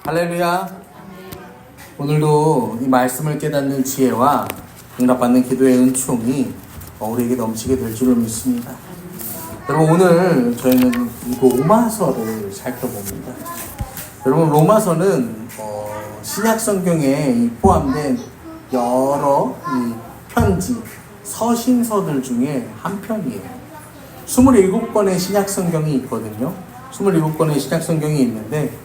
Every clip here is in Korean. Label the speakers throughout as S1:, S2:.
S1: 할렐루야. 오늘도 이 말씀을 깨닫는 지혜와 응답받는 기도의 은총이 우리에게 넘치게 될 줄을 믿습니다. 여러분, 오늘 저희는 로마서를 살펴봅니다. 여러분, 로마서는 신약 성경에 포함된 여러 편지, 서신서들 중에 한 편이에요. 27권의 신약 성경이 있거든요. 27권의 신약 성경이 있는데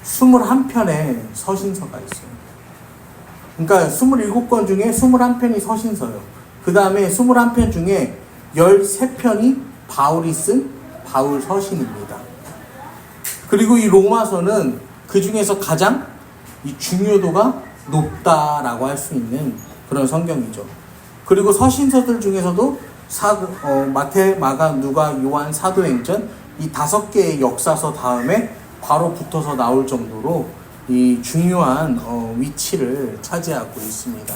S1: 21편의 서신서가 있어요. 그러니까 27권 중에 21편이 서신서예요. 그 다음에 21편 중에 13편이 바울이 쓴 바울 서신입니다. 그리고 이 로마서는 그 중에서 가장 이 중요도가 높다라고 할 수 있는 그런 성경이죠. 그리고 서신서들 중에서도 마태, 마가, 누가, 요한, 사도행전 이 5개의 역사서 다음에 바로 붙어서 나올 정도로 이 중요한 위치를 차지하고 있습니다.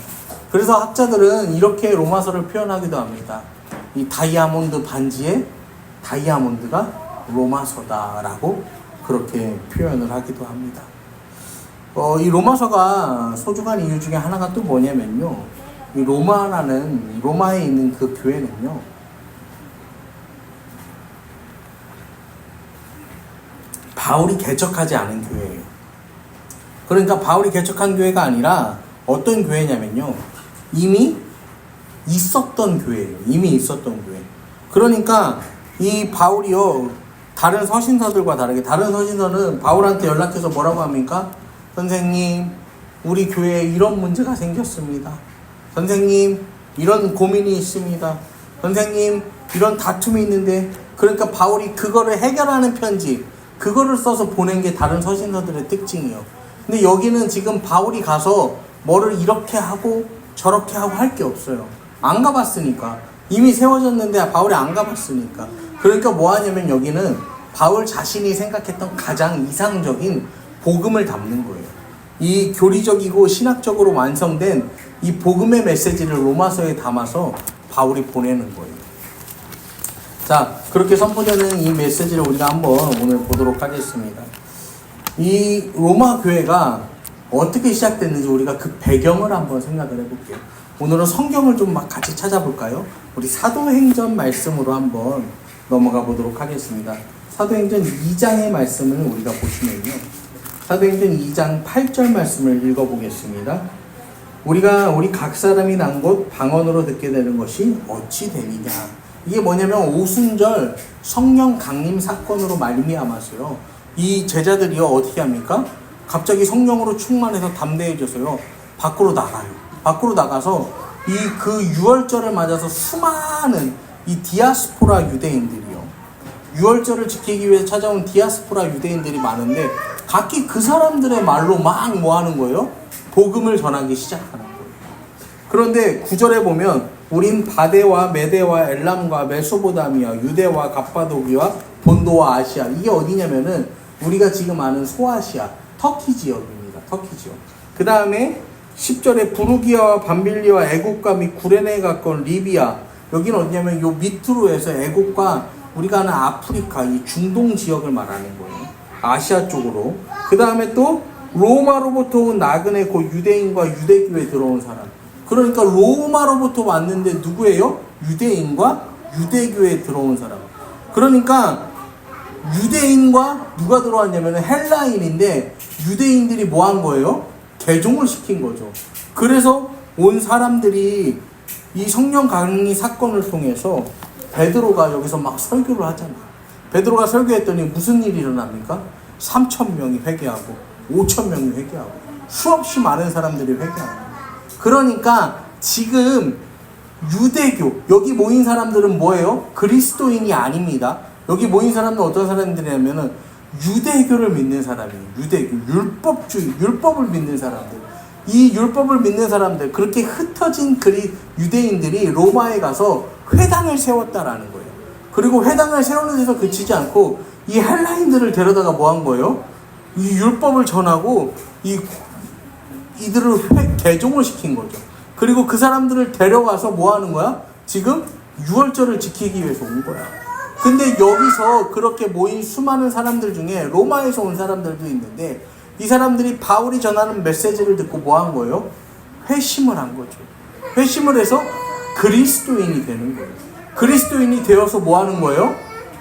S1: 그래서 학자들은 이렇게 로마서를 표현하기도 합니다. 이 다이아몬드 반지에 다이아몬드가 로마서다라고 그렇게 표현을 하기도 합니다. 이 로마서가 소중한 이유 중에 하나가 또 뭐냐면요. 이 로마에 있는 그 교회는요. 바울이 개척하지 않은 교회예요. 그러니까 바울이 개척한 교회가 아니라 어떤 교회냐면요. 이미 있었던 교회예요. 이미 있었던 교회. 그러니까 이 바울이요. 다른 서신서들과 다르게 다른 서신서는 바울한테 연락해서 뭐라고 합니까? 선생님, 우리 교회에 이런 문제가 생겼습니다. 선생님, 이런 고민이 있습니다. 선생님, 이런 다툼이 있는데, 그러니까 바울이 그거를 해결하는 편지, 그거를 써서 보낸 게 다른 서신서들의 특징이에요. 근데 여기는 지금 바울이 가서 뭐를 이렇게 하고 저렇게 하고 할 게 없어요. 안 가봤으니까. 이미 세워졌는데 바울이 안 가봤으니까. 그러니까 뭐 하냐면 여기는 바울 자신이 생각했던 가장 이상적인 복음을 담는 거예요. 이 교리적이고 신학적으로 완성된 이 복음의 메시지를 로마서에 담아서 바울이 보내는 거예요. 자, 그렇게 선포되는 이 메시지를 우리가 한번 오늘 보도록 하겠습니다. 이 로마 교회가 어떻게 시작됐는지 우리가 그 배경을 한번 생각을 해볼게요. 오늘은 성경을 좀 막 같이 찾아볼까요? 우리 사도행전 말씀으로 한번 넘어가 보도록 하겠습니다. 사도행전 2장의 말씀을 우리가 보시면요. 사도행전 2장 8절 말씀을 읽어보겠습니다. 우리 각 사람이 난 곳 방언으로 듣게 되는 것이 어찌 되느냐. 이게 뭐냐면 오순절 성령 강림 사건으로 말미암아서요. 이 제자들이요 어떻게 합니까? 갑자기 성령으로 충만해서 담대해져서요. 밖으로 나가요. 밖으로 나가서 그 유월절을 맞아서 수많은 이 디아스포라 유대인들이요. 유월절을 지키기 위해 찾아온 디아스포라 유대인들이 많은데 각기 그 사람들의 말로 막 뭐 하는 거예요? 복음을 전하기 시작하는 거예요. 그런데 9절에 보면 우린 바데와 메데와 엘람과 메소보다미아, 유대와 갑바도기와 본도와 아시아. 이게 어디냐면은 우리가 지금 아는 소아시아, 터키 지역입니다. 터키 지역. 그 다음에 10절에 부르기아와 밤빌리와 애국과 및 구레네에 가까운 리비아. 여기는 어디냐면 요 밑으로 해서 애국과 우리가 아는 아프리카, 이 중동 지역을 말하는 거예요. 아시아 쪽으로. 그 다음에 또 로마로부터 온 나그네 곧 유대인과 유대교에 들어온 사람. 그러니까 로마로부터 왔는데 누구예요? 유대인과 유대교에 들어온 사람. 그러니까 유대인과 누가 들어왔냐면 헬라인인데 유대인들이 뭐 한 거예요? 개종을 시킨 거죠. 그래서 온 사람들이 이 성령 강림 사건을 통해서 베드로가 여기서 막 설교를 하잖아. 베드로가 설교했더니 무슨 일이 일어납니까? 3,000명이 회개하고 5,000명이 회개하고 수없이 많은 사람들이 회개하고. 그러니까 지금 유대교, 여기 모인 사람들은 뭐예요? 그리스도인이 아닙니다. 여기 모인 사람들은 어떤 사람들이냐면은 유대교를 믿는 사람이에요. 유대교, 율법을 믿는 사람들. 이 율법을 믿는 사람들, 그렇게 흩어진 유대인들이 로마에 가서 회당을 세웠다라는 거예요. 그리고 회당을 세우는 데서 그치지 않고 이 헬라인들을 데려다가 뭐 한 거예요? 이 율법을 전하고 이들을 개종을 시킨 거죠. 그리고 그 사람들을 데려와서 뭐 하는 거야? 지금 유월절을 지키기 위해서 온 거야. 근데 여기서 그렇게 모인 수많은 사람들 중에 로마에서 온 사람들도 있는데 이 사람들이 바울이 전하는 메시지를 듣고 뭐 한 거예요? 회심을 한 거죠. 회심을 해서 그리스도인이 되는 거예요. 그리스도인이 되어서 뭐 하는 거예요?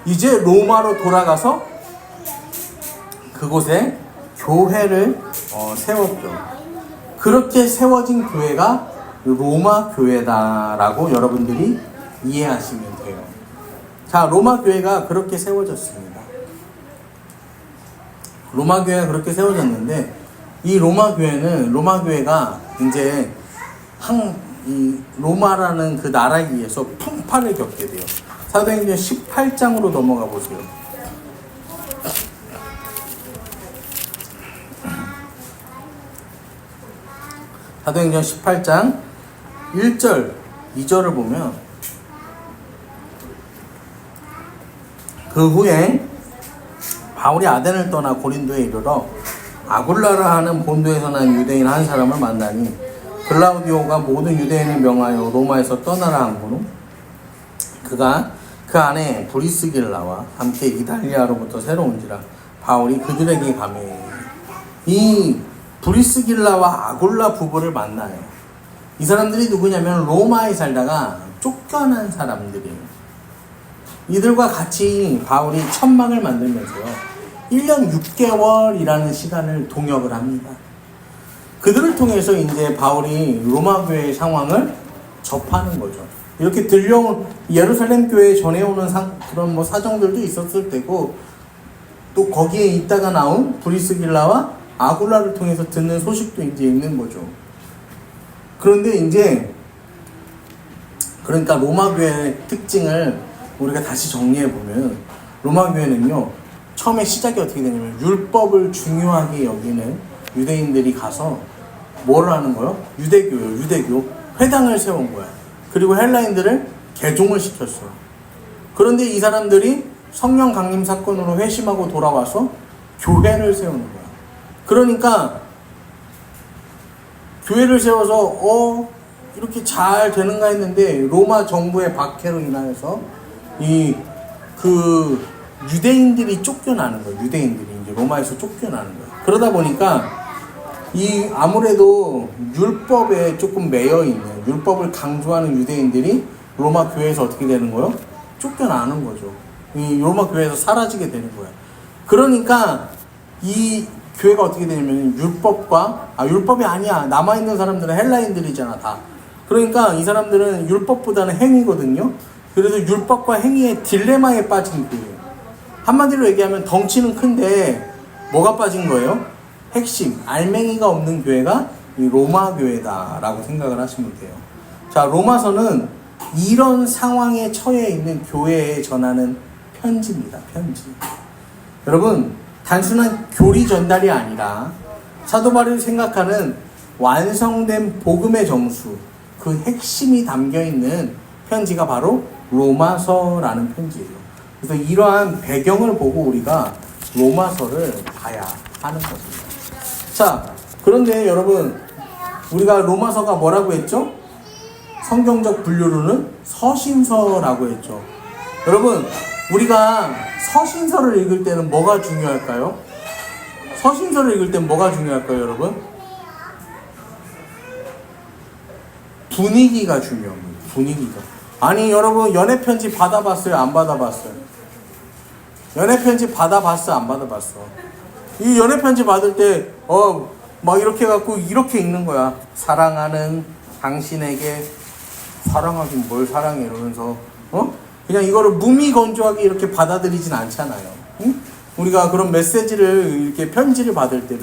S1: 이제 로마로 돌아가서 그곳에 교회를 세웠죠. 그렇게 세워진 교회가 로마 교회다라고 여러분들이 이해하시면 돼요. 자, 로마 교회가 그렇게 세워졌습니다. 로마 교회가 그렇게 세워졌는데, 이 로마 교회가 이제 이 로마라는 그 나라에 의해서 풍파를 겪게 돼요. 사도행전 18장으로 넘어가 보세요. 사도행전 18장 1절, 2절을 보면, 그 후에 바울이 아덴을 떠나 고린도에 이르러 아굴라라 하는 본도에서 난 유대인 한 사람을 만나니, 글라우디오가 모든 유대인을 명하여 로마에서 떠나라 한거로 그가 그 안에 브리스길라와 함께 이달리아로부터 새로 온지라 바울이 그들에게 가매. 이 브리스길라와 아굴라 부부를 만나요. 이 사람들이 누구냐면 로마에 살다가 쫓겨난 사람들이에요. 이들과 같이 바울이 천막을 만들면서요, 1년 6개월이라는 시간을 동역을 합니다. 그들을 통해서 이제 바울이 로마 교회의 상황을 접하는 거죠. 이렇게 들려온 예루살렘 교회에 전해오는 그런 사정들도 있었을 테고, 또 거기에 있다가 나온 브리스길라와 아굴라를 통해서 듣는 소식도 이제 있는 거죠. 그런데 이제 그러니까 로마 교회의 특징을 우리가 다시 정리해 보면, 로마 교회는요, 처음에 시작이 어떻게 되냐면 율법을 중요하게 여기는 유대인들이 가서 뭘 하는 거예요? 유대교 회당을 세운 거야. 그리고 헬라인들을 개종을 시켰어. 그런데 이 사람들이 성령 강림 사건으로 회심하고 돌아와서 교회를 세우는 거야. 그러니까 교회를 세워서 이렇게 잘 되는가 했는데, 로마 정부의 박해로 인하여서 유대인들이 쫓겨나는 거예요. 유대인들이 이제 로마에서 쫓겨나는 거예요. 그러다 보니까 아무래도 율법에 조금 매여 있는, 율법을 강조하는 유대인들이 로마 교회에서 어떻게 되는 거예요? 쫓겨나는 거죠. 이 로마 교회에서 사라지게 되는 거예요. 그러니까 이 교회가 어떻게 되냐면 율법이 아니야. 남아있는 사람들은 헬라인들이잖아, 다. 그러니까 이 사람들은 율법보다는 행위거든요. 그래서 율법과 행위의 딜레마에 빠진 교회예요. 한마디로 얘기하면 덩치는 큰데 뭐가 빠진 거예요? 핵심, 알맹이가 없는 교회가 이 로마 교회다라고 생각을 하시면 돼요. 자, 로마서는 이런 상황에 처해 있는 교회에 전하는 편지입니다. 편지. 여러분, 단순한 교리 전달이 아니라 사도 바울이 생각하는 완성된 복음의 정수, 그 핵심이 담겨있는 편지가 바로 로마서라는 편지예요. 그래서 이러한 배경을 보고 우리가 로마서를 봐야 하는 것입니다. 자, 그런데 여러분, 우리가 로마서가 뭐라고 했죠? 성경적 분류로는 서신서라고 했죠. 여러분, 우리가 서신서를 읽을 때는 뭐가 중요할까요? 서신서를 읽을 때는 뭐가 중요할까요, 여러분? 분위기가 중요합니다. 분위기가. 아니, 여러분, 연애편지 받아봤어요? 안 받아봤어요? 연애편지 받아봤어? 안 받아봤어? 이 연애편지 받을 때, 막 이렇게 해갖고 이렇게 읽는 거야. 사랑하는 당신에게, 사랑하긴 뭘 사랑해, 이러면서, 그냥 이거를 무미건조하게 이렇게 받아들이진 않잖아요. 응? 우리가 그런 메시지를, 이렇게 편지를 받을 때,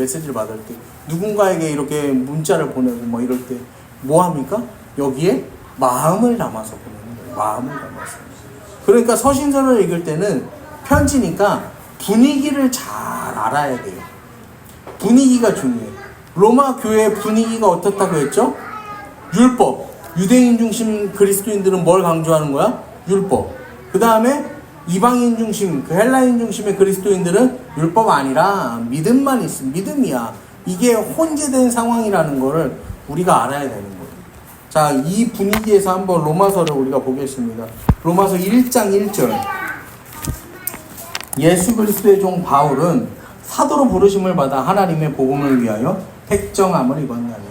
S1: 누군가에게 이렇게 문자를 보내고 뭐 이럴 때, 뭐 합니까? 여기에 마음을 담아서 보내는 거예요. 마음을 담아서. 그러니까 서신서를 읽을 때는 편지니까 분위기를 잘 알아야 돼요. 분위기가 중요해요. 로마 교회의 분위기가 어떻다고 했죠? 율법. 유대인 중심 그리스도인들은 뭘 강조하는 거야? 율법. 그 다음에 이방인 중심, 그 헬라인 중심의 그리스도인들은 율법 아니라 믿음만 있음, 믿음이야. 이게 혼재된 상황이라는 거를 우리가 알아야 되는 거예요. 자, 이 분위기에서 한번 로마서를 우리가 보겠습니다. 로마서 1장 1절. 예수 그리스도의 종 바울은 사도로 부르심을 받아 하나님의 복음을 위하여 택정함을 입었나니.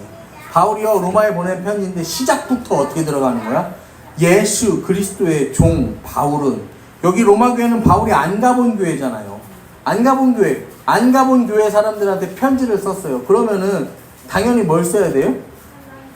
S1: 바울이요 로마에 보낸 편지인데 시작부터 어떻게 들어가는 거야? 예수 그리스도의 종 바울은, 여기 로마 교회는 바울이 안 가본 교회잖아요. 안 가본 교회 사람들한테 편지를 썼어요. 그러면은 당연히 뭘 써야 돼요?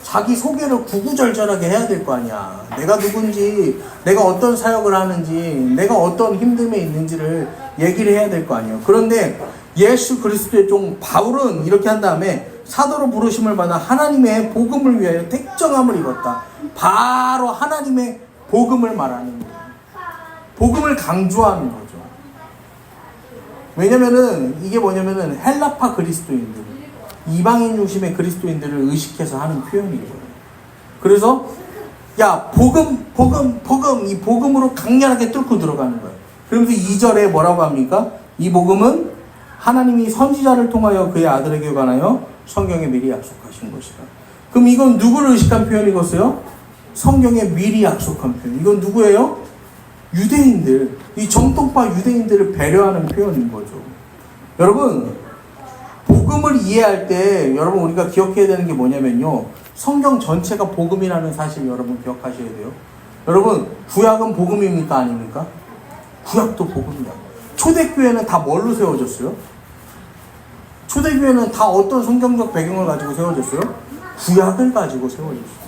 S1: 자기 소개를 구구절절하게 해야 될 거 아니야. 내가 누군지, 내가 어떤 사역을 하는지, 내가 어떤 힘듦에 있는지를 얘기를 해야 될 거 아니에요. 그런데 예수 그리스도의 종 바울은 이렇게 한 다음에 사도로 부르심을 받아 하나님의 복음을 위하여 택정함을 입었다. 바로 하나님의 복음을 말하는 거예요. 복음을 강조하는 거죠. 왜냐면은 이게 뭐냐면은 헬라파 그리스도인들, 이방인 중심의 그리스도인들을 의식해서 하는 표현인 거예요. 그래서 야 복음 이 복음으로 강렬하게 뚫고 들어가는 거예요. 그러면서 2절에 뭐라고 합니까? 이 복음은 하나님이 선지자를 통하여 그의 아들에게 관하여 성경에 미리 약속하신 것이다. 그럼 이건 누구를 의식한 표현이겠어요? 성경에 미리 약속한 표현. 이건 누구예요? 유대인들, 이 정통파 유대인들을 배려하는 표현인 거죠. 여러분, 복음을 이해할 때 여러분 우리가 기억해야 되는 게 뭐냐면요, 성경 전체가 복음이라는 사실 여러분 기억하셔야 돼요. 여러분, 구약은 복음입니까 아닙니까? 구약도 복음이다. 초대교회는 다 뭘로 세워졌어요? 초대교회는 다 어떤 성경적 배경을 가지고 세워졌어요? 구약을 가지고 세워졌어요.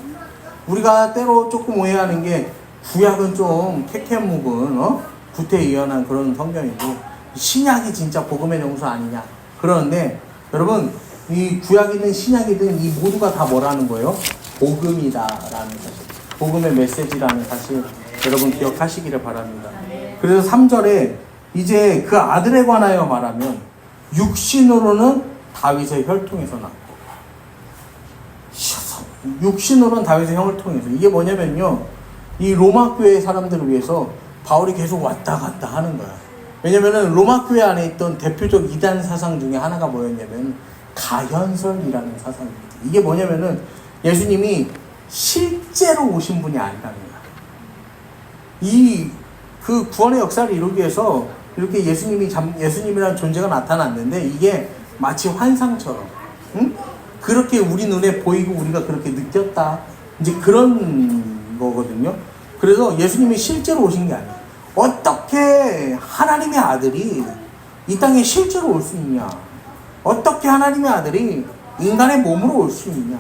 S1: 우리가 때로 조금 오해하는 게 구약은 좀 캐캐묵은 구태의연한 그런 성경이고 신약이 진짜 복음의 정수 아니냐. 그러는데 여러분, 이 구약이든 신약이든 이 모두가 다 뭐라는 거예요? 복음이다라는 사실, 복음의 메시지라는 사실 여러분 기억하시기를 바랍니다. 그래서 3절에 이제 그 아들에 관하여 말하면 육신으로는 다윗의 혈통에서 났고, 육신으로는 다윗의 형을 통해서. 이게 뭐냐면요, 이 로마 교회 사람들을 위해서 바울이 계속 왔다 갔다 하는 거야. 왜냐면은 로마 교회 안에 있던 대표적 이단 사상 중에 하나가 뭐였냐면 가현설이라는 사상입니다. 이게 뭐냐면은 예수님이 실제로 오신 분이 아니라는 거야. 그 구원의 역사를 이루기 위해서 이렇게 예수님이라는 존재가 나타났는데 이게 마치 환상처럼, 응? 그렇게 우리 눈에 보이고 우리가 그렇게 느꼈다, 이제 그런 거거든요. 그래서 예수님이 실제로 오신 게 아니에요. 어떻게 하나님의 아들이 이 땅에 실제로 올 수 있냐? 어떻게 하나님의 아들이 인간의 몸으로 올 수 있냐?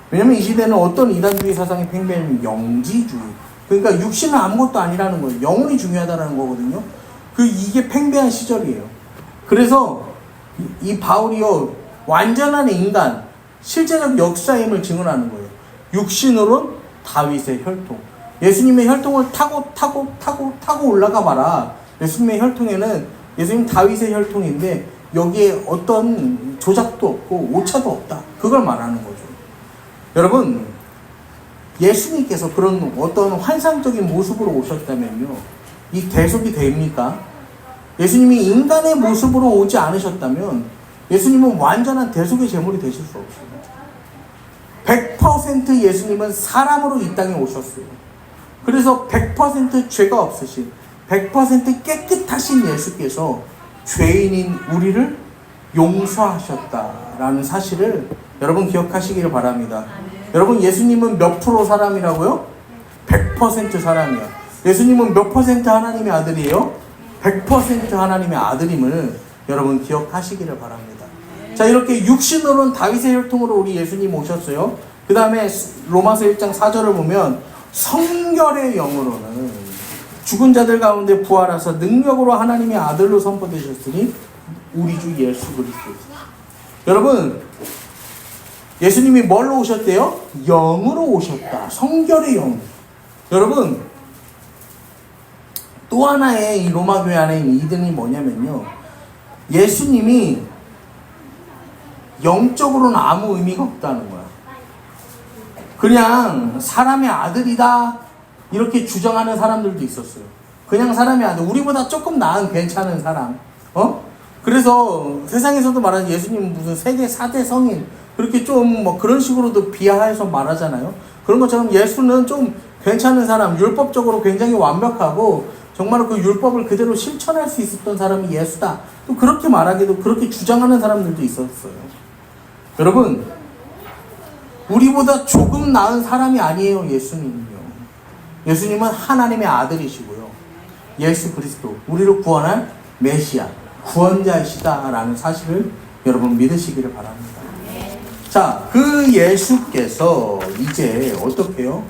S1: 왜냐면 이 시대는 어떤 이단주의 사상이 팽배하면 영지주의, 그러니까 육신은 아무것도 아니라는 거예요. 영혼이 중요하다는 거거든요. 이게 팽배한 시절이에요. 그래서 이 바울이요, 완전한 인간, 실제적 역사임을 증언하는 거예요. 육신으로는 다윗의 혈통. 예수님의 혈통을 타고 올라가 봐라. 예수님의 혈통에는 예수님 다윗의 혈통인데 여기에 어떤 조작도 없고 오차도 없다. 그걸 말하는 거죠. 여러분, 예수님께서 그런 어떤 환상적인 모습으로 오셨다면요, 이 대속이 됩니까? 예수님이 인간의 모습으로 오지 않으셨다면 예수님은 완전한 대속의 제물이 되실 수 없어요. 100% 예수님은 사람으로 이 땅에 오셨어요. 그래서 100% 죄가 없으신, 100% 깨끗하신 예수께서 죄인인 우리를 용서하셨다라는 사실을 여러분 기억하시기를 바랍니다. 여러분, 예수님은 몇 프로 사람이라고요? 100% 사람이야. 예수님은 몇 퍼센트 하나님의 아들이에요? 100% 하나님의 아들임을 여러분 기억하시기를 바랍니다. 자, 이렇게 육신으로는 다윗의 혈통으로 우리 예수님 오셨어요. 그 다음에 로마서 1장 4절을 보면 성결의 영으로는 죽은 자들 가운데 부활하사 능력으로 하나님의 아들로 선포되셨으니 우리 주 예수 그리스도. 여러분, 예수님이 뭘로 오셨대요? 영으로 오셨다. 성결의 영. 여러분, 또 하나의 이 로마 교회 안에 있는 이든이 뭐냐면요, 예수님이 영적으로는 아무 의미가 없다는 거야. 그냥 사람의 아들이다 이렇게 주장하는 사람들도 있었어요. 그냥 사람의 아들, 우리보다 조금 나은 괜찮은 사람. 그래서 세상에서도 말하는 예수님 무슨 세계 4대 성인, 그렇게 좀 뭐 그런 식으로도 비하해서 말하잖아요. 그런 것처럼 예수는 좀 괜찮은 사람, 율법적으로 굉장히 완벽하고 정말로 그 율법을 그대로 실천할 수 있었던 사람이 예수다. 또 그렇게 말하기도, 그렇게 주장하는 사람들도 있었어요. 여러분, 우리보다 조금 나은 사람이 아니에요, 예수님은요. 예수님은 하나님의 아들이시고요. 예수 그리스도, 우리를 구원할 메시아, 구원자이시다라는 사실을 여러분 믿으시기를 바랍니다. 자, 그 예수께서 이제 어떻게 해요?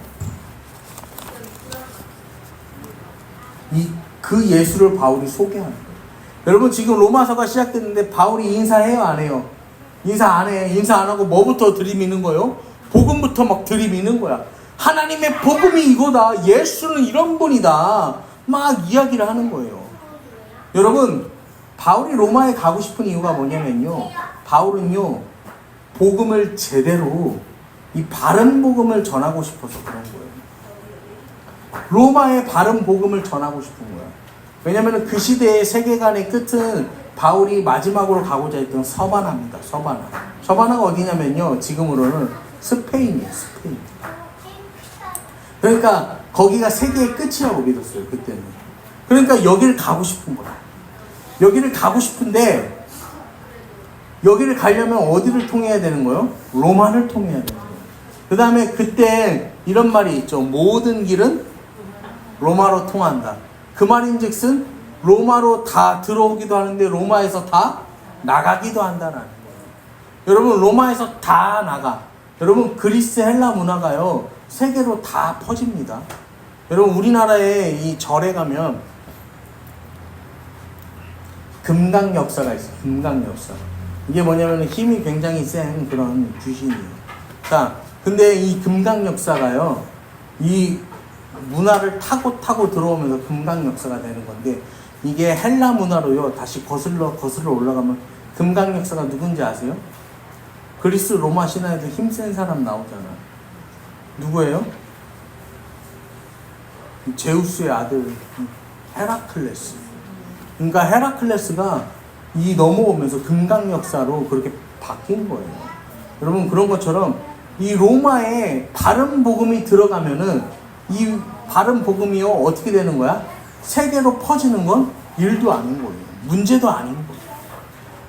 S1: 그 예수를 바울이 소개하는 거예요. 여러분, 지금 로마서가 시작됐는데 바울이 인사해요, 안 해요? 인사 안 해. 인사 안 하고 뭐부터 들이미는 거예요? 복음부터 막 들이미는 거야. 하나님의 복음이 이거다. 예수는 이런 분이다. 막 이야기를 하는 거예요. 여러분, 바울이 로마에 가고 싶은 이유가 뭐냐면요, 바울은요, 복음을 제대로, 이 바른 복음을 전하고 싶어서 그런 거예요. 로마의 바른 복음을 전하고 싶은 거야. 왜냐하면 그 시대의 세계관의 끝은 바울이 마지막으로 가고자 했던 서바나입니다. 서바나. 서바나가 어디냐면요, 지금으로는 스페인이에요. 스페인. 그러니까 거기가 세계의 끝이라고 믿었어요, 그때는. 그러니까 여기를 가고 싶은 거야. 여기를 가고 싶은데, 여기를 가려면 어디를 통해야 되는 거예요? 로마를 통해야 되는 거예요. 그 다음에 그때 이런 말이 있죠. 모든 길은 로마로 통한다. 그 말인즉슨 로마로 다 들어오기도 하는데 로마에서 다 나가기도 한다라는 거예요. 여러분, 로마에서 다 나가. 여러분, 그리스 헬라 문화가요, 세계로 다 퍼집니다. 여러분, 우리나라에 이 절에 가면 금강 역사가 있어요. 금강 역사. 이게 뭐냐면 힘이 굉장히 센 그런 귀신이에요. 자, 근데 이 금강 역사가요, 이 문화를 타고 들어오면서 금강 역사가 되는 건데, 이게 헬라 문화로요, 다시 거슬러 올라가면 금강 역사가 누군지 아세요? 그리스 로마 신화에도 힘센 사람 나오잖아. 누구예요? 제우스의 아들 헤라클레스. 그러니까 헤라클레스가 이 넘어오면서 금강 역사로 그렇게 바뀐 거예요. 여러분, 그런 것처럼 이 로마에 바른 복음이 들어가면은 이 바른 복음이요, 어떻게 되는 거야? 세계로 퍼지는 건 일도 아닌 거예요. 문제도 아닌 거예요.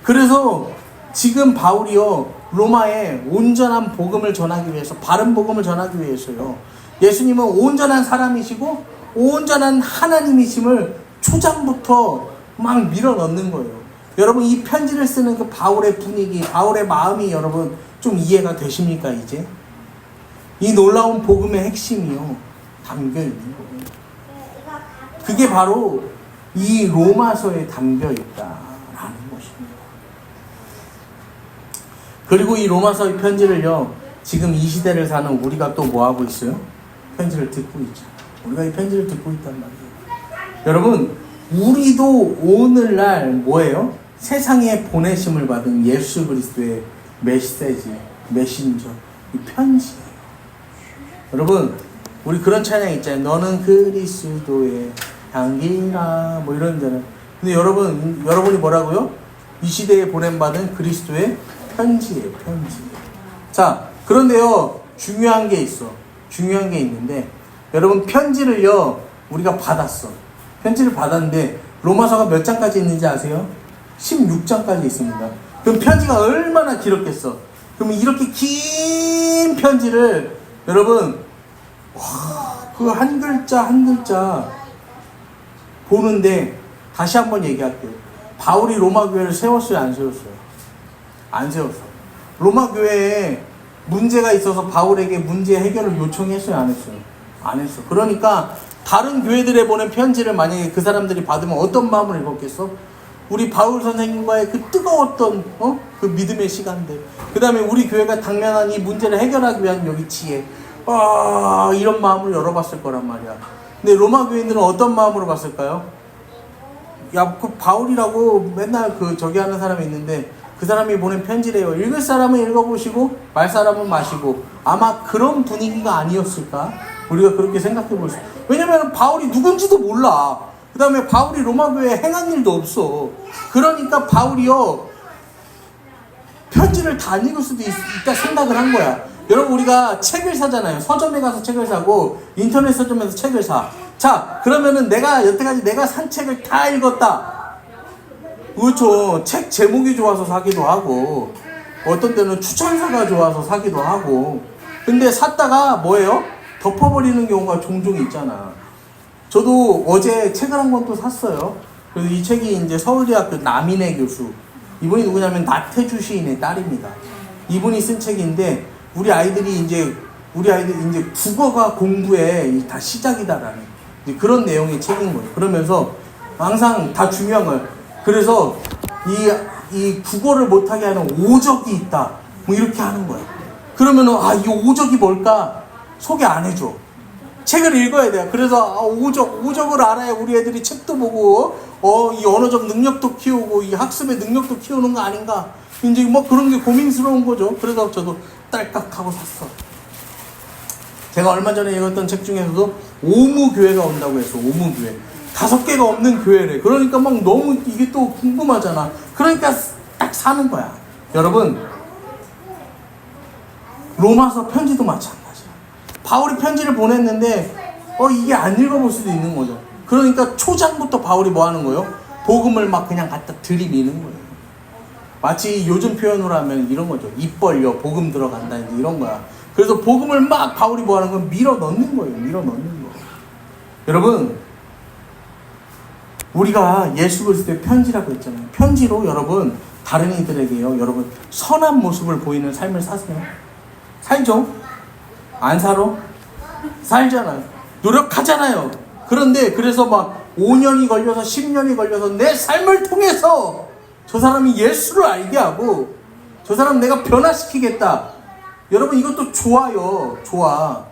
S1: 그래서 지금 바울이요, 로마에 온전한 복음을 전하기 위해서, 바른 복음을 전하기 위해서요, 예수님은 온전한 사람이시고 온전한 하나님이심을 초장부터 막 밀어넣는 거예요. 여러분, 이 편지를 쓰는 그 바울의 분위기, 바울의 마음이 여러분 좀 이해가 되십니까, 이제? 이 놀라운 복음의 핵심이요, 담겨 있는 거예요. 그게 바로 이 로마서에 담겨 있다라는 것입니다. 그리고 이 로마서의 편지를요, 지금 이 시대를 사는 우리가 또 뭐 하고 있어요? 편지를 듣고 있죠. 우리가 이 편지를 듣고 있단 말이에요. 여러분, 우리도 오늘날 뭐예요? 세상에 보내심을 받은 예수 그리스도의 메시지, 메신저, 이 편지예요. 여러분, 우리 그런 찬양 있잖아요. 너는 그리스도의 향기라, 뭐 이런 잖아요. 근데 여러분이 뭐라고요? 이 시대에 보냄받은 그리스도의 편지예요, 편지. 자, 그런데요, 중요한 게 있어. 중요한 게 있는데, 여러분, 편지를요, 우리가 받았어. 편지를 받았는데, 로마서가 몇 장까지 있는지 아세요? 16장까지 있습니다. 그럼 편지가 얼마나 길었겠어? 그럼 이렇게 긴 편지를, 여러분, 그 한 글자 한 글자 보는데, 다시 한번 얘기할게요. 바울이 로마 교회를 세웠어요, 안 세웠어요? 안 세웠어. 로마 교회에 문제가 있어서 바울에게 문제 해결을 요청했어요, 안 했어요? 안 했어. 그러니까 다른 교회들에 보낸 편지를 만약에 그 사람들이 받으면 어떤 마음을 읽었겠어? 우리 바울 선생님과의 그 뜨거웠던 그 믿음의 시간들, 그 다음에 우리 교회가 당면한 이 문제를 해결하기 위한 여기 지혜, 이런 마음을 열어봤을 거란 말이야. 근데 로마 교인들은 어떤 마음으로 봤을까요? 야, 그 바울이라고 맨날 저기 하는 사람이 있는데 그 사람이 보낸 편지래요. 읽을 사람은 읽어보시고 말 사람은 마시고, 아마 그런 분위기가 아니었을까? 우리가 그렇게 생각해 볼 수. 왜냐면 바울이 누군지도 몰라. 그 다음에 바울이 로마 교회에 행한 일도 없어. 그러니까 바울이요, 편지를 다 안 읽을 수도 있다 생각을 한 거야. 여러분, 우리가 책을 사잖아요. 서점에 가서 책을 사고 인터넷 서점에서 책을 사. 자, 그러면은 여태까지 내가 산 책을 다 읽었다. 그렇죠. 책 제목이 좋아서 사기도 하고, 어떤 때는 추천사가 좋아서 사기도 하고, 근데 샀다가 뭐예요? 덮어버리는 경우가 종종 있잖아. 저도 어제 책을 한 권 또 샀어요. 그래서 이 책이 이제 서울대학교 남인혜 교수. 이분이 누구냐면 나태주 시인의 딸입니다. 이분이 쓴 책인데, 우리 아이들이 이제 국어가 공부에 다 시작이다라는 이제 그런 내용의 책인 거예요. 그러면서 항상 다 중요한 거예요. 그래서 이 국어를 못하게 하는 오적이 있다. 뭐 이렇게 하는 거예요. 그러면은, 이 오적이 뭘까? 소개 안 해줘. 책을 읽어야 돼요. 그래서 오적을 알아야 우리 애들이 책도 보고, 이 언어적 능력도 키우고, 이 학습의 능력도 키우는 거 아닌가. 이제 뭐 그런 게 고민스러운 거죠. 그래서 저도 딸깍하고 샀어. 제가 얼마 전에 읽었던 책 중에서도 오무교회가 온다고 했어. 오무교회. 5개가 없는 교회래. 그러니까 막 너무 이게 또 궁금하잖아. 그러니까 딱 사는 거야. 여러분, 로마서 편지도 마찬가지야. 바울이 편지를 보냈는데 이게 안 읽어볼 수도 있는 거죠. 그러니까 초장부터 바울이 뭐 하는 거예요? 복음을 막 그냥 갖다 들이미는 거예요. 마치 요즘 표현으로 하면 이런 거죠. 입 벌려 복음 들어간다 이런 거야. 그래서 복음을 막 바울이 뭐 하는 건 밀어 넣는 거예요. 밀어 넣는 거. 여러분, 우리가 예수 그리스도의 편지라고 했잖아요. 편지로 여러분 다른 이들에게요. 여러분 선한 모습을 보이는 삶을 사세요. 살죠? 안 살아? 살잖아요. 노력하잖아요. 그런데 그래서 막 5년이 걸려서 10년이 걸려서 내 삶을 통해서 저 사람이 예수를 알게 하고 저 사람 내가 변화시키겠다. 여러분 이것도 좋아요. 좋아.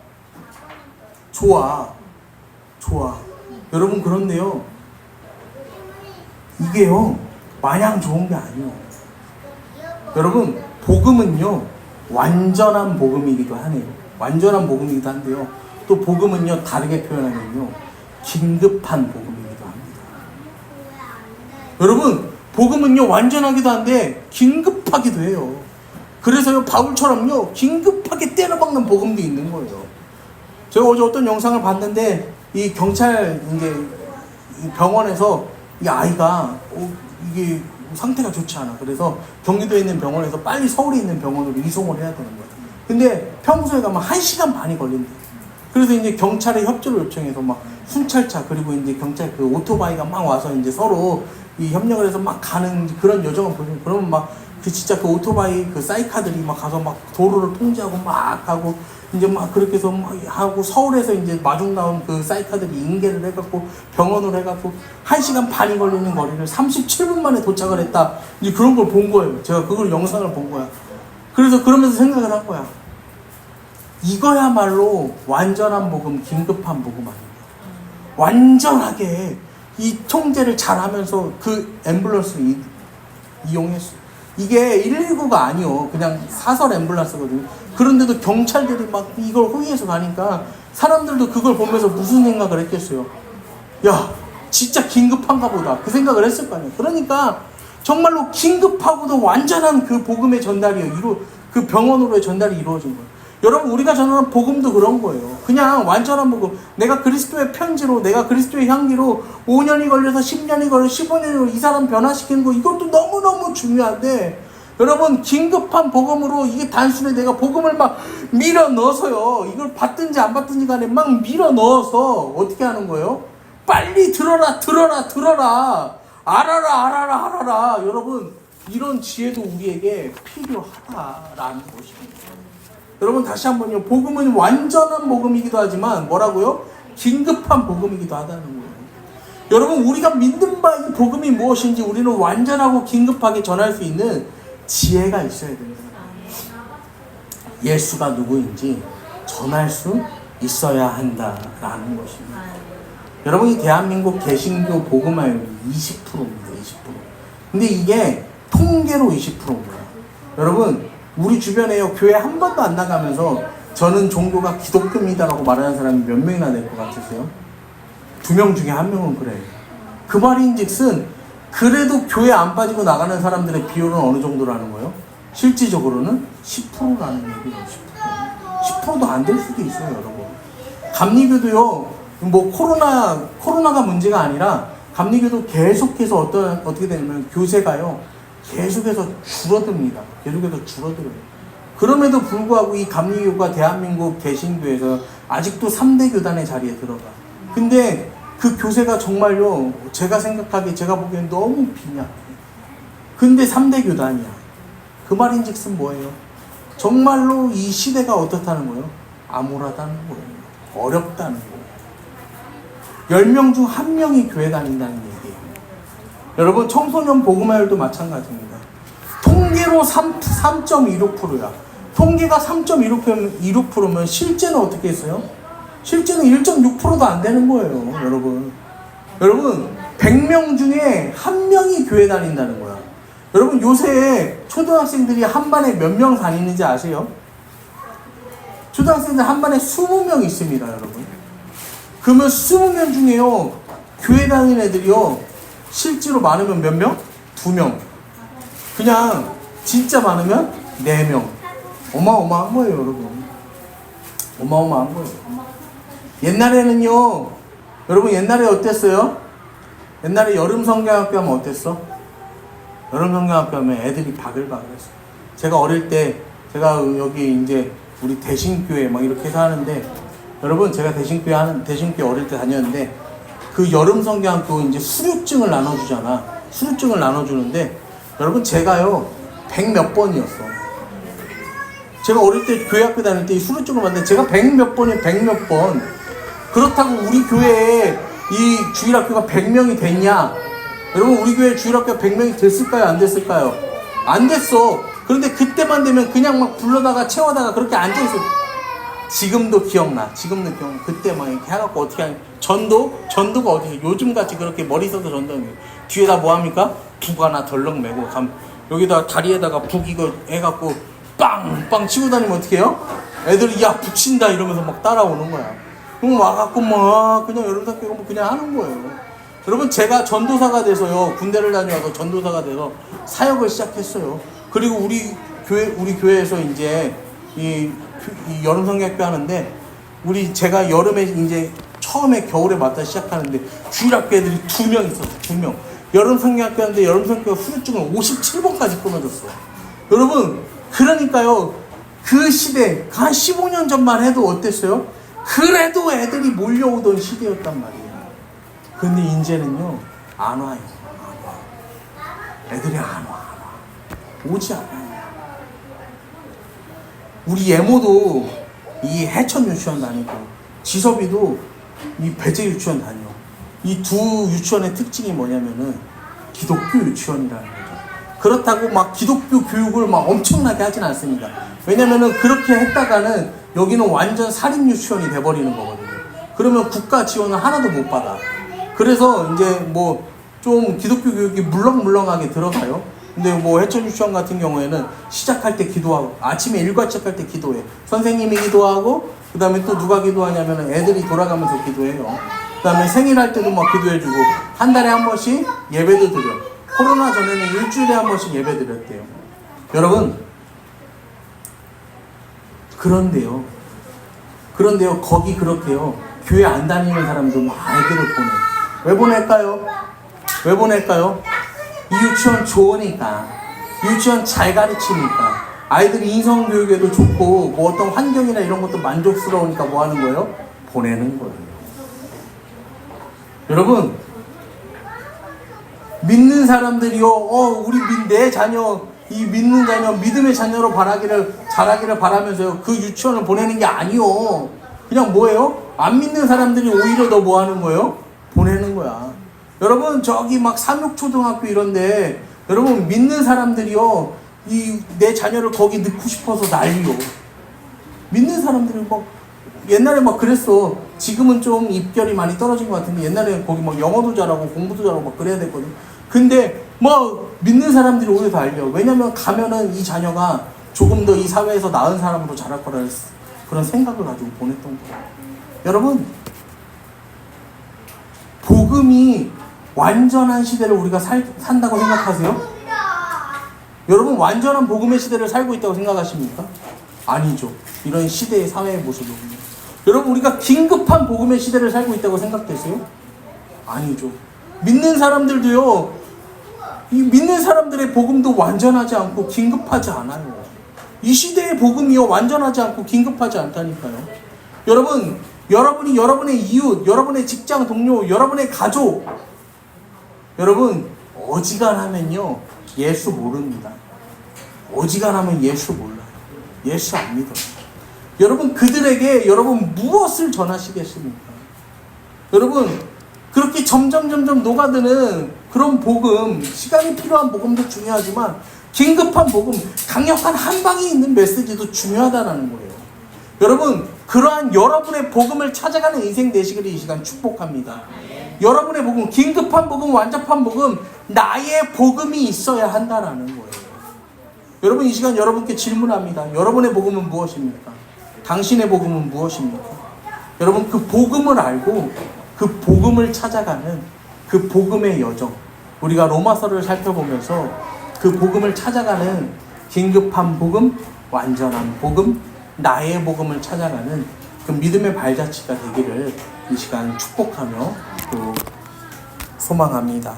S1: 여러분 그런데요. 이게요. 마냥 좋은 게 아니에요. 여러분 복음은요. 완전한 복음이기도 하네요. 완전한 복음이기도 한데요. 또 복음은요. 다르게 표현하면요. 긴급한 복음이기도 합니다. 여러분 복음은요. 완전하기도 한데 긴급하기도 해요. 그래서요. 바울처럼요. 긴급하게 때려박는 복음도 있는 거예요. 제가 어제 어떤 영상을 봤는데 이 경찰 이제 병원에서 이 아이가 이게 상태가 좋지 않아. 그래서 경기도에 있는 병원에서 빨리 서울에 있는 병원으로 이송을 해야 되는 거야. 근데 평소에 가면 1시간 반이 걸린대. 그래서 이제 경찰에 협조를 요청해서 막 순찰차 그리고 이제 경찰 그 오토바이가 막 와서 이제 서로 이 협력을 해서 막 가는 그런 여정을 보여요. 그러면 막 그 진짜 그 오토바이 그 사이카들이 막 가서 막 도로를 통제하고 막 하고 이제 막 그렇게 해서 막 하고 서울에서 이제 마중 나온 그 사이카들이 인계를 해갖고 병원으로 해갖고 1시간 반이 걸리는 거리를 37분 만에 도착을 했다. 이제 그런 걸 본 거예요. 제가 그걸 영상을 본 거야. 그래서 그러면서 생각을 한 거야. 이거야말로 완전한 복음, 긴급한 복음 아닙니까? 완전하게 이 통제를 잘 하면서 그 앰뷸런스를 이용했어요. 이게 119가 아니요. 그냥 사설 앰뷸런스거든요. 그런데도 경찰들이 막 이걸 호위해서 가니까 사람들도 그걸 보면서 무슨 생각을 했겠어요. 야, 진짜 긴급한가 보다. 그 생각을 했을 거 아니에요. 그러니까 정말로 긴급하고도 완전한 그 복음의 전달이 그 병원으로의 전달이 이루어진 거예요. 여러분 우리가 전하는 복음도 그런 거예요. 그냥 완전한 복음. 내가 그리스도의 편지로 내가 그리스도의 향기로 5년이 걸려서 10년이 걸려서 15년이 걸려서 이 사람 변화시키는 거 이것도 너무너무 중요한데 여러분 긴급한 복음으로 이게 단순히 내가 복음을 막 밀어 넣어서요. 이걸 받든지 안 받든지 간에 막 밀어 넣어서 어떻게 하는 거예요? 빨리 들어라. 알아라. 여러분 이런 지혜도 우리에게 필요하다라는 것입니다. 여러분 다시 한번요. 복음은 완전한 복음이기도 하지만 뭐라고요? 긴급한 복음이기도 하다는 거예요. 여러분 우리가 믿는 바 이 복음이 무엇인지 우리는 완전하고 긴급하게 전할 수 있는 지혜가 있어야 됩니다. 예수가 누구인지 전할 수 있어야 한다라는 것입니다. 여러분 이 대한민국 개신교 복음화율이 20%입니다. 20%. 근데 이게 통계로 20%입니다. 여러분 우리 주변에요. 교회 한 번도 안 나가면서 저는 종교가 기독교입니다라고 말하는 사람이 몇 명이나 될 것 같으세요? 2명 중에 1명은 그래요. 그 말인즉슨 그래도 교회 안 빠지고 나가는 사람들의 비율은 어느 정도라는 거예요? 실질적으로는 10%라는 얘기예요. 10%도 안 될 수도 있어요. 여러분 감리교도요. 뭐 코로나가 문제가 아니라 감리교도 계속해서 어떻게 되냐면 교세가요 계속해서 줄어듭니다. 계속해서 줄어들어요. 그럼에도 불구하고 이 감리교가 대한민국 개신교에서 아직도 3대 교단의 자리에 들어가. 근데 그 교세가 정말요 제가 보기엔 너무 빈약해. 근데 3대 교단이야. 그 말인즉슨 뭐예요? 정말로 이 시대가 어떻다는 거예요? 암울하다는 거예요. 어렵다는 거예요. 10명 중 1명이 교회 다닌다는 얘기예요. 여러분 청소년 복음화율도 마찬가지입니다. 통계로 3.16%야. 통계가 3.16%면 실제는 어떻게 했어요? 실제는 1.6%도 안 되는 거예요. 여러분 100명 중에 1명이 교회 다닌다는 거야. 여러분 요새 초등학생들이 한 반에 몇 명 다니는지 아세요? 초등학생들 한 반에 20명 있습니다. 여러분 그러면 20명 중에요 교회 다니는 애들이요 실제로 많으면 몇 명? 2명. 그냥 진짜 많으면 4명. 어마어마한 거예요. 여러분 어마어마한 거예요. 옛날에는요 여러분 옛날에 어땠어요? 옛날에 여름 성경학교 하면 어땠어? 여름 성경학교 하면 애들이 바글바글했어요. 제가 어릴 때 제가 여기 이제 우리 대신교회 막 이렇게 해서 하는데 여러분 제가 대신교회 어릴 때 다녔는데 그 여름 성경학교 이제 수료증을 나눠주잖아. 수료증을 나눠주는데 여러분 제가요 100 몇 번이었어. 제가 어릴 때 교회 학교 다닐 때 이 수료증을 받는데 제가 100 몇 번이에요. 100 몇 번. 그렇다고 우리 교회에 이 주일학교가 100명이 됐냐? 여러분 우리 교회 주일학교가 100명이 됐을까요? 안 됐을까요? 안 됐어. 그런데 그때만 되면 그냥 막 불러다가 채워다가 그렇게 앉아있어. 지금도 기억나. 그때 막 이렇게 해갖고 어떻게 하냐. 전도가 어디서 요즘같이 그렇게 머리 써서 전도하는 거예요. 뒤에다 뭐 합니까? 북 하나 덜렁 메고 여기다 다리에다가 북 이거 해갖고 빵빵 치고 다니면 어떻게 해요? 애들이 야 북 친다 이러면서 막 따라오는 거야. 그럼 와갖고 막 그냥 여름학교 그냥 하는 거예요. 여러분 제가 전도사가 돼서요 군대를 다녀와서 전도사가 돼서 사역을 시작했어요. 그리고 우리 교회에서 이제 이 여름 성경학교 하는데 제가 여름에 이제 처음에 겨울에 맞다 시작하는데 주일학교 애들이 2명 있었어. 2명. 여름 성경학교 하는데 여름 성경 수료증을 57번까지 끊어줬어. 여러분 그러니까요 그 시대 한 15년 전만 해도 어땠어요? 그래도 애들이 몰려오던 시대였단 말이에요. 근데 이제는요 안 와요. 애들이 안 와. 오지 않아요. 우리 예모도 이 해천 유치원 다니고 지섭이도 이 배재 유치원 다녀. 이 두 유치원의 특징이 뭐냐면은 기독교 유치원이라는 거죠. 그렇다고 막 기독교 교육을 막 엄청나게 하진 않습니다. 왜냐면은 그렇게 했다가는 여기는 완전 사립 유치원이 돼버리는 거거든요. 그러면 국가 지원을 하나도 못 받아. 그래서 이제 뭐 좀 기독교 교육이 물렁물렁하게 들어가요. 근데 뭐 해천 유치원 같은 경우에는 시작할 때 기도하고 아침에 일과 시작할 때 기도해. 선생님이 기도하고 그 다음에 또 누가 기도하냐면 애들이 돌아가면서 기도해요. 그 다음에 생일할 때도 막 기도해주고 한 달에 한 번씩 예배도 드려. 코로나 전에는 일주일에 한 번씩 예배 드렸대요. 여러분 그런데요 거기 그렇게요 교회 안 다니는 사람도 막 아이들을 보내. 왜 보낼까요? 이 유치원 좋으니까, 유치원 잘 가르치니까, 아이들이 인성교육에도 좋고 뭐 어떤 환경이나 이런 것도 만족스러우니까 뭐 하는 거예요? 보내는 거예요. 여러분 믿는 사람들이요 내 자녀 이 믿는 자녀 믿음의 자녀로 자라기를 바라면서요 그 유치원을 보내는 게 아니요. 그냥 뭐예요? 안 믿는 사람들이 오히려 더 뭐 하는 거예요? 보내는 거야. 여러분 저기 막 삼육초등학교 이런데 여러분 믿는 사람들이요 내 자녀를 거기 넣고 싶어서 난리요. 믿는 사람들이 막 옛날에 막 그랬어. 지금은 좀 입결이 많이 떨어진 것 같은데 옛날에 거기 막 영어도 잘하고 공부도 잘하고 막 그래야 됐거든. 근데 뭐 믿는 사람들이 오히려 더 알려. 왜냐면 가면은 이 자녀가 조금 더 이 사회에서 나은 사람으로 자랄 거라는 그런 생각을 가지고 보냈던 거예요. 여러분 복음이 완전한 시대를 우리가 산다고 생각하세요? 여러분 완전한 복음의 시대를 살고 있다고 생각하십니까? 아니죠. 이런 시대의 사회의 모습은 여러분, 우리가 긴급한 복음의 시대를 살고 있다고 생각되세요? 아니죠. 믿는 사람들도요, 이 믿는 사람들의 복음도 완전하지 않고 긴급하지 않아요. 이 시대의 복음이요, 완전하지 않고 긴급하지 않다니까요. 여러분, 여러분이 여러분의 이웃, 여러분의 직장 동료, 여러분의 가족, 여러분, 어지간하면요, 예수 모릅니다. 어지간하면 예수 몰라요. 예수 안 믿어요. 여러분, 그들에게 여러분 무엇을 전하시겠습니까? 여러분, 그렇게 점점 녹아드는 그런 복음, 시간이 필요한 복음도 중요하지만 긴급한 복음, 강력한 한 방에 있는 메시지도 중요하다는 거예요. 여러분, 그러한 여러분의 복음을 찾아가는 인생 되시기를 이 시간 축복합니다. 여러분의 복음, 긴급한 복음, 완전한 복음, 나의 복음이 있어야 한다는 거예요. 여러분, 이 시간 여러분께 질문합니다. 여러분의 복음은 무엇입니까? 당신의 복음은 무엇입니까? 여러분, 그 복음을 알고 그 복음을 찾아가는 그 복음의 여정, 우리가 로마서를 살펴보면서 그 복음을 찾아가는 긴급한 복음, 완전한 복음, 나의 복음을 찾아가는 그 믿음의 발자취가 되기를 이 시간 축복하며 또 소망합니다.